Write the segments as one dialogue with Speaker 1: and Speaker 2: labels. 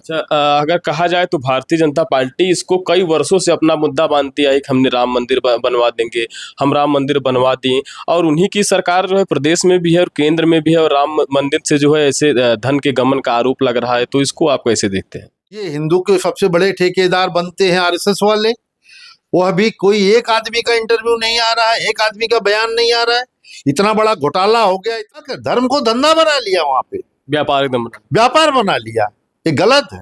Speaker 1: अच्छा, अगर कहा जाए तो भारतीय जनता पार्टी इसको कई वर्षों से अपना मुद्दा मानती आई कि हमने राम मंदिर बनवा देंगे, हम राम मंदिर बनवा दिए। और उन्हीं की सरकार जो है प्रदेश में भी है और केंद्र में भी है, और राम मंदिर से जो है ऐसे धन के गमन का आरोप लग रहा है, तो इसको आप कैसे देखते हैं?
Speaker 2: ये हिंदू के सबसे बड़े ठेकेदार बनते हैं आरएसएस वाले। वो अभी कोई एक आदमी का इंटरव्यू नहीं आ रहा है, एक आदमी का बयान नहीं आ रहा है। इतना बड़ा घोटाला हो गया, इतना धर्म को धंधा बना लिया, वहां पे
Speaker 1: व्यापार एकदम।
Speaker 2: व्यापार बना लिया। ये गलत है।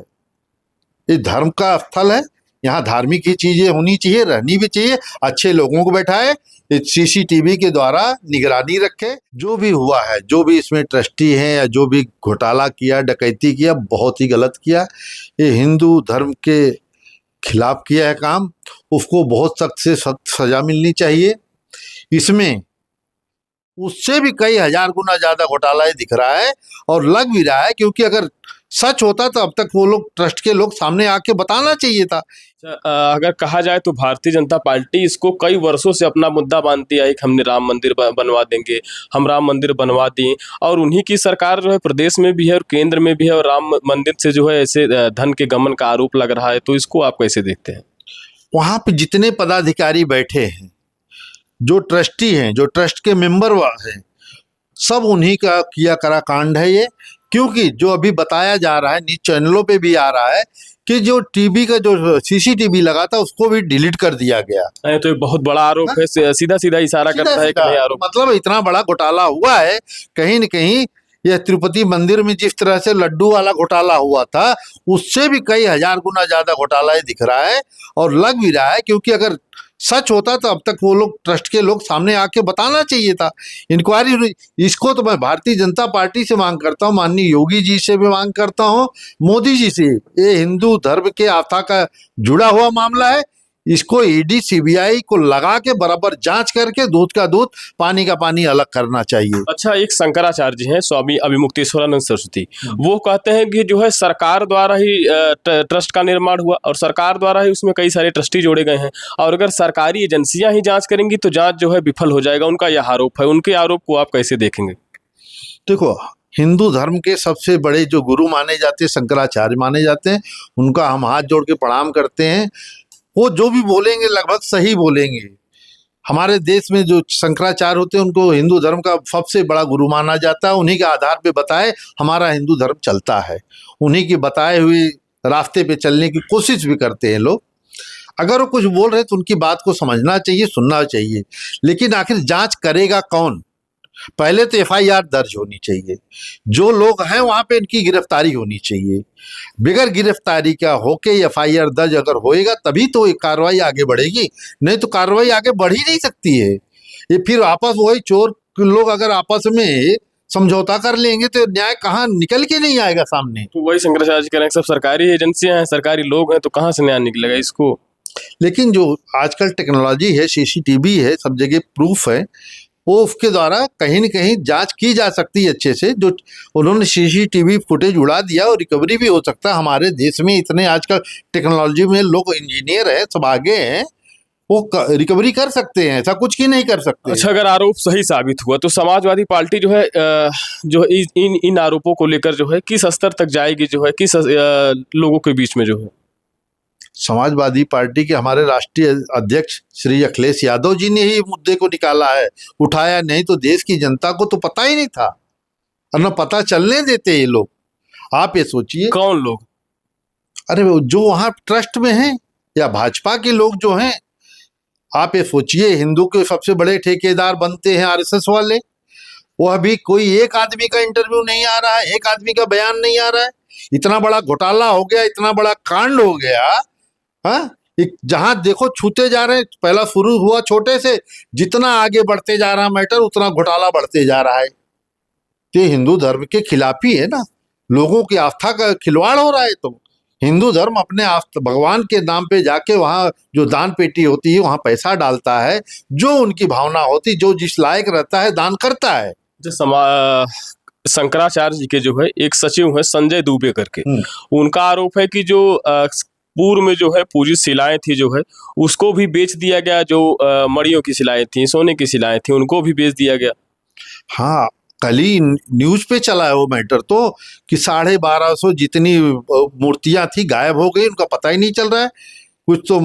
Speaker 2: ये धर्म का स्थल है, यहाँ धार्मिक ही चीजें होनी चाहिए, रहनी भी चाहिए। अच्छे लोगों को बैठाए, सीसीटीवी के द्वारा निगरानी रखे। जो भी हुआ है, जो भी इसमें ट्रस्टी हैं या जो भी घोटाला किया, डकैती किया, बहुत ही गलत किया। ये हिंदू धर्म के खिलाफ किया है काम। उसको बहुत सख्त से सख्त सजा मिलनी चाहिए। इसमें उससे भी कई हजार गुना ज्यादा घोटाला दिख रहा है और लग भी रहा है, क्योंकि अगर सच होता तो अब तक वो लोग ट्रस्ट के लोग सामने आके बताना चाहिए था।
Speaker 1: अगर कहा जाए तो भारतीय जनता पार्टी इसको कई वर्षों से अपना मुद्दा मानती आई कि हमने राम मंदिर बनवा देंगे, हम राम मंदिर बनवा दिए। और उन्हीं की सरकार जो है प्रदेश में भी है और केंद्र में भी है, और राम मंदिर से जो है ऐसे धन के गमन का आरोप लग रहा है, तो इसको आप कैसे देखते हैं?
Speaker 2: वहां पे जितने पदाधिकारी बैठे हैं, जो ट्रस्टी हैं, जो ट्रस्ट के मेंबर हैं, सब उन्हीं का किया करा कांड है ये। क्योंकि जो अभी बताया जा रहा है, न्यूज चैनलों पे भी आ रहा है कि जो टीवी का जो सीसीटीवी लगा था उसको भी डिलीट कर दिया गया।
Speaker 1: तो एक बहुत बड़ा आरोप है, सीधा सीधा इशारा करता है कि नहीं आरोप।
Speaker 2: मतलब इतना बड़ा घोटाला हुआ है। कहीं न कहीं यह तिरुपति मंदिर में जिस तरह से लड्डू वाला घोटाला हुआ था, उससे भी कई हजार गुना ज्यादा घोटाला दिख रहा है और लग भी रहा है, क्योंकि अगर सच होता तो अब तक वो लोग ट्रस्ट के लोग सामने आके बताना चाहिए था। इंक्वायरी, इसको तो मैं भारतीय जनता पार्टी से मांग करता हूँ, माननीय योगी जी से भी मांग करता हूँ, मोदी जी से। ये हिंदू धर्म के आस्था का जुड़ा हुआ मामला है। इसको ईडी सीबीआई को लगा के बराबर जांच करके दूध का दूध, पानी का पानी अलग करना चाहिए।
Speaker 1: अच्छा, एक शंकराचार्य जी हैं, स्वामी अभिमुक्तेश्वरानंद सरस्वती, वो कहते हैं कि जो है सरकार द्वारा ही ट्रस्ट का निर्माण हुआ और सरकार द्वारा ही उसमें कई सारे ट्रस्टी जोड़े गए हैं, और अगर सरकारी एजेंसियां ही जांच करेंगी तो जांच जो है विफल हो जाएगा। उनका यह आरोप है, उनके आरोप को आप कैसे देखेंगे?
Speaker 2: देखो, हिंदू धर्म के सबसे बड़े जो गुरु माने जाते हैं, शंकराचार्य माने जाते हैं। उनका हम हाथ जोड़ के प्रणाम करते हैं। वो जो भी बोलेंगे लगभग सही बोलेंगे। हमारे देश में जो शंकराचार्य होते हैं उनको हिंदू धर्म का सबसे बड़ा गुरु माना जाता है। उन्हीं के आधार पे बताए हमारा हिंदू धर्म चलता है। उन्हीं के बताए हुए रास्ते पे चलने की कोशिश भी करते हैं लोग। अगर वो कुछ बोल रहे हैं तो उनकी बात को समझना चाहिए, सुनना चाहिए। लेकिन आखिर जांच करेगा कौन? पहले तो एफआईआर दर्ज होनी चाहिए। जो लोग हैं वहां पे इनकी गिरफ्तारी होनी चाहिए। बगैर गिरफ्तारी का होके एफआईआर दर्ज अगर होएगा तभी तो ये कार्रवाई आगे बढ़ेगी, नहीं तो कार्रवाई आगे बढ़ ही नहीं सकती है। ये फिर आपस वही चोर लोग अगर आपस में समझौता कर लेंगे तो न्याय कहाँ निकल के नहीं आएगा सामने।
Speaker 1: तो वही शंकराचार्य जी कह रहे हैं सब सरकारी एजेंसियां हैं, सरकारी लोग हैं, तो कहाँ से न्याय निकलेगा इसको?
Speaker 2: लेकिन जो आजकल टेक्नोलॉजी है, सीसीटीवी है, सब जगह प्रूफ है, वो उसके द्वारा कहीं न कहीं जांच की जा सकती है अच्छे से। जो उन्होंने सीसीटीवी फुटेज उड़ा दिया और रिकवरी भी हो सकता है। हमारे देश में इतने आजकल टेक्नोलॉजी में लोग इंजीनियर है, सब आगे हैं, वो रिकवरी कर सकते हैं, ऐसा कुछ ही नहीं कर सकते।
Speaker 1: अच्छा, अगर आरोप सही साबित हुआ तो समाजवादी पार्टी जो है जो इन आरोपों को लेकर जो है किस स्तर तक जाएगी, जो है किस लोगों के बीच में जो है?
Speaker 2: समाजवादी पार्टी के हमारे राष्ट्रीय अध्यक्ष श्री अखिलेश यादव जी ने ही मुद्दे को निकाला है, उठाया। नहीं तो देश की जनता को तो पता ही नहीं था, और न पता चलने देते ये लोग। आप ये सोचिए।
Speaker 1: कौन लोग?
Speaker 2: अरे जो वहां ट्रस्ट में हैं या भाजपा के लोग जो हैं, आप ये सोचिए। हिंदू के सबसे बड़े ठेकेदार बनते हैं आरएसएस वाले। वो अभी कोई एक आदमी का इंटरव्यू नहीं आ रहा है, एक आदमी का बयान नहीं आ रहा है। इतना बड़ा घोटाला हो गया, इतना बड़ा कांड हो गया। हाँ, जहां देखो छूते जा रहे हैं। पहला शुरू हुआ छोटे से, जितना आगे बढ़ते जा रहा मैटर उतना घोटाला बढ़ते जा रहा है। तो हिंदू धर्म के खिलाफ ही है ना, लोगों की आस्था का खिलवाड़ हो रहा है। तो हिंदू धर्म अपने आस्था भगवान के नाम पे जाके वहाँ जो दान पेटी होती है वहाँ पैसा डालता है, जो उनकी भावना होती, जो जिस लायक रहता है दान करता है।
Speaker 1: शंकराचार्य जी के जो है एक सचिव है संजय दुबे करके, उनका आरोप है कि जो पूर्व में जो है पूजित शिलाएं थी जो है उसको भी बेच दिया गया। जो मड़ियों की शिलाएं थी, सोने की शिलाएं थी, उनको भी बेच दिया गया।
Speaker 2: हाँ, कल ही न्यूज पे चला है वो मैटर तो, कि 1250 जितनी मूर्तियां थी गायब हो गई, उनका पता ही नहीं चल रहा है। कुछ तो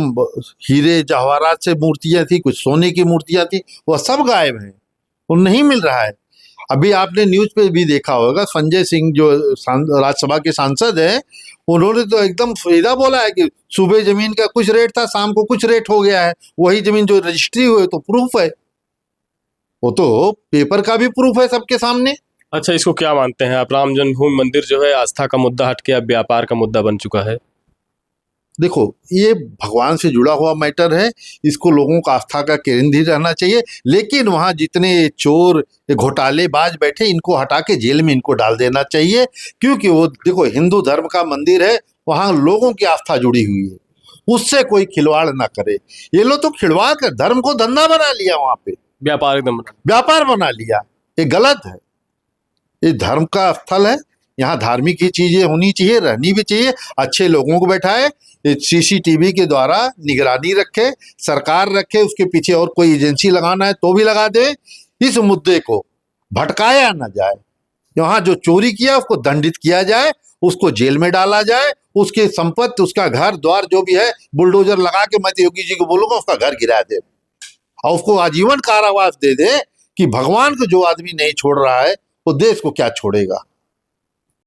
Speaker 2: हीरे जवाहरात से मूर्तियां थी, कुछ सोने की मूर्तियां थी, वह सब गायब है, वो नहीं मिल रहा है। अभी आपने न्यूज पे भी देखा होगा, संजय सिंह जो राज्यसभा के सांसद है, उन्होंने तो एकदम सीधा बोला है कि सुबह जमीन का कुछ रेट था, शाम को कुछ रेट हो गया है, वही जमीन जो रजिस्ट्री हुई तो प्रूफ है, वो तो पेपर का भी प्रूफ है सबके सामने।
Speaker 1: अच्छा, इसको क्या मानते हैं आप? राम जन्मभूमि मंदिर जो है आस्था का मुद्दा हट के अब व्यापार का मुद्दा बन चुका है।
Speaker 2: देखो, ये भगवान से जुड़ा हुआ मैटर है, इसको लोगों का आस्था का केंद्र ही रहना चाहिए, लेकिन वहाँ जितने चोर घोटालेबाज बैठे, इनको हटा के जेल में इनको डाल देना चाहिए, क्योंकि वो देखो हिंदू धर्म का मंदिर है, वहाँ लोगों की आस्था जुड़ी हुई है, उससे कोई खिलवाड़ ना करे। ये लोग तो खिलवाड़ कर धर्म को धंधा बना लिया, वहाँ पे
Speaker 1: व्यापार एकदम।
Speaker 2: व्यापार बना लिया, ये गलत है। ये धर्म का स्थल है, यहाँ धार्मिक ही चीजें होनी चाहिए, रहनी भी चाहिए, अच्छे लोगों को बैठाए, सीसीटीवी के द्वारा निगरानी रखे, सरकार रखे, उसके पीछे और कोई एजेंसी लगाना है तो भी लगा दे, इस मुद्दे को भटकाया ना जाए। यहाँ जो चोरी किया उसको दंडित किया जाए, उसको जेल में डाला जाए, उसकी संपत्ति, उसका घर द्वार जो भी है, बुलडोजर लगा के, मैं तो योगी जी को बोलूंगा उसका घर गिरा दे और उसको आजीवन कारावास दे दे, कि भगवान को जो आदमी नहीं छोड़ रहा है वो देश को क्या छोड़ेगा।